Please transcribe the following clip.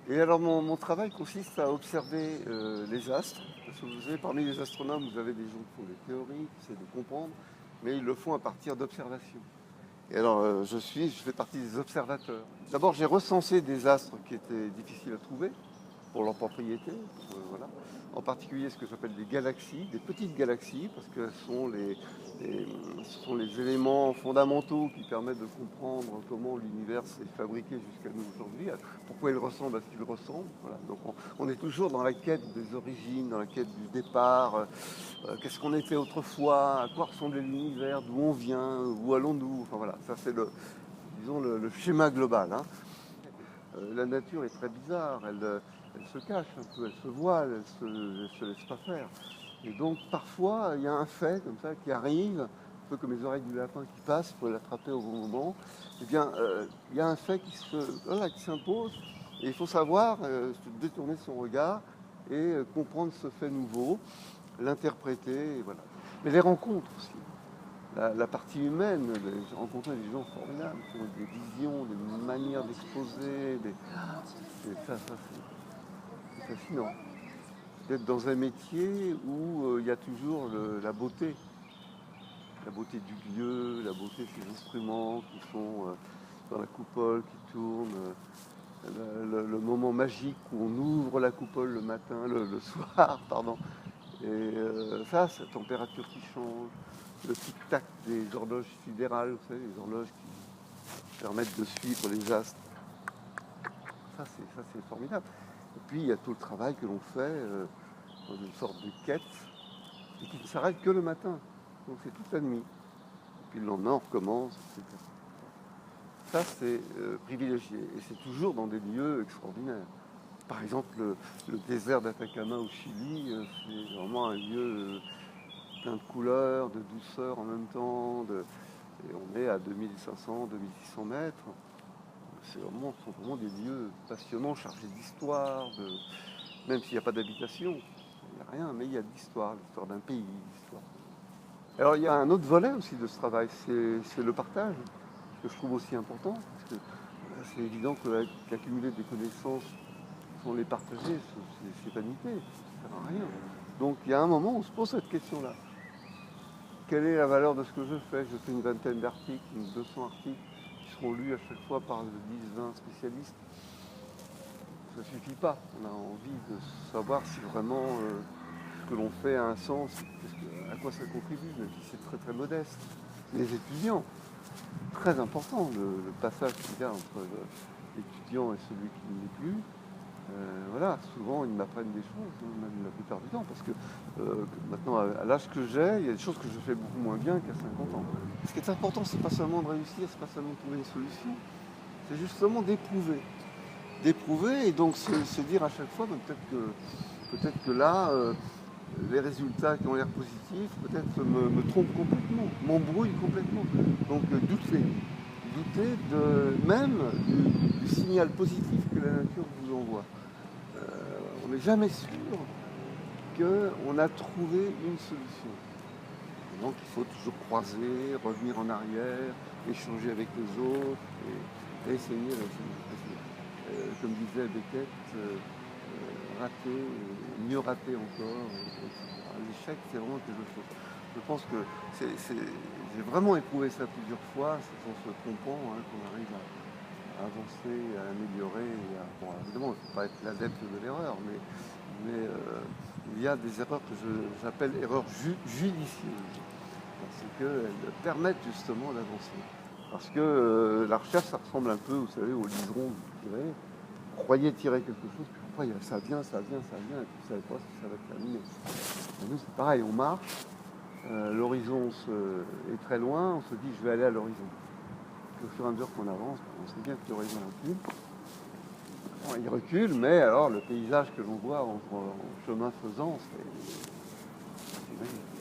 Et alors mon travail consiste à observer les astres. Parce que vous savez, parmi les astronomes, vous avez des gens qui font des théories, qui essaient de comprendre, mais ils le font à partir d'observations. Et alors je fais partie des observateurs. D'abord j'ai recensé des astres qui étaient difficiles à trouver pour leurs propriétés, voilà. En particulier ce que j'appelle des galaxies, des petites galaxies, parce que ce sont les éléments fondamentaux qui permettent de comprendre comment l'univers s'est fabriqué jusqu'à nous aujourd'hui, pourquoi il ressemble à ce qu'il ressemble. Voilà. Donc on est toujours dans la quête des origines, dans la quête du départ, qu'est-ce qu'on était autrefois, à quoi ressemblait l'univers, d'où on vient, où allons-nous. Enfin voilà, ça c'est disons le schéma global, hein. La nature est très bizarre, elle se cache un peu, elle se voile, elle se laisse pas faire. Et donc parfois il y a un fait comme ça qui arrive, un peu comme les oreilles du lapin qui passent, il faut l'attraper au bon moment. Eh bien, il y a un fait voilà, qui s'impose, et il faut savoir détourner son regard et comprendre ce fait nouveau, l'interpréter, et voilà. Mais les rencontres aussi. La partie humaine, j'ai rencontré des gens formidables qui ont des visions, des manières d'exposer, c'est fascinant. D'être dans un métier où il y a toujours la beauté du lieu, la beauté de ces instruments qui sont dans la coupole, qui tournent, le moment magique où on ouvre la coupole le matin, le soir, pardon, et ça, cette température qui change, le tic-tac des horloges sidérales, vous savez, les horloges qui permettent de suivre les astres. Ça, c'est formidable. Et puis, il y a tout le travail que l'on fait dans une sorte de quête et qui ne s'arrête que le matin. Donc, c'est toute la nuit. Et puis, le lendemain, on recommence, etc. Ça, c'est privilégié. Et c'est toujours dans des lieux extraordinaires. Par exemple, le désert d'Atacama au Chili, c'est vraiment un lieu plein de couleurs, de douceur en même temps. Et on est à 2500, 2600 mètres. Ce sont vraiment des lieux passionnants, chargés d'histoire, même s'il n'y a pas d'habitation. Il n'y a rien, mais il y a de l'histoire d'un pays, l'histoire. Alors il y a un autre volet aussi de ce travail, c'est le partage, que je trouve aussi important, parce que c'est évident qu'accumuler des connaissances sans les partager, c'est vanité, ça ne sert à rien. Donc il y a un moment où on se pose cette question-là. Quelle est la valeur de ce que je fais? Je fais une vingtaine d'articles, 200 articles, qui seront lus à chaque fois par 10-20 spécialistes. Ça ne suffit pas. On a envie de savoir si vraiment ce que l'on fait a un sens, à quoi ça contribue, même si c'est très très modeste. Les étudiants, très important, le passage qu'il y a entre l'étudiant et celui qui ne l'est plus. Voilà, souvent ils m'apprennent des choses, même la plupart du temps, parce que maintenant, à l'âge que j'ai, il y a des choses que je fais beaucoup moins bien qu'à 50 ans. Ce qui est important, c'est pas seulement de réussir, c'est pas seulement de trouver une solution, c'est justement d'éprouver. D'éprouver et donc se dire à chaque fois, peut-être que là, les résultats qui ont l'air positifs, peut-être me trompent complètement, m'embrouillent complètement. Donc douter même du signal positif que la nature vous envoie. On n'est jamais sûr qu'on a trouvé une solution. Et donc il faut toujours croiser, revenir en arrière, échanger avec les autres et essayer. Comme disait Beckett, rater, mieux rater encore, etc. L'échec, c'est vraiment quelque chose. Je pense que j'ai vraiment éprouvé ça plusieurs fois, c'est en se trompant qu'on arrive à avancer, à améliorer. Bon, évidemment, il ne faut pas être l'adepte de l'erreur, mais il y a des erreurs que j'appelle erreurs judicieuses, parce qu'elles permettent justement d'avancer. Parce que la recherche, ça ressemble un peu, vous savez, au liseron que vous tirez. Vous croyez tirer quelque chose, puis après ça vient, et puis vous ne savez pas si ça va être terminé. Et nous, c'est pareil, on marche, l'horizon est très loin, on se dit, je vais aller à l'horizon. Puis au fur et à mesure qu'on avance, on sait bien que l'horizon recule. Bon, il recule, mais alors le paysage que l'on voit en chemin faisant, c'est magique.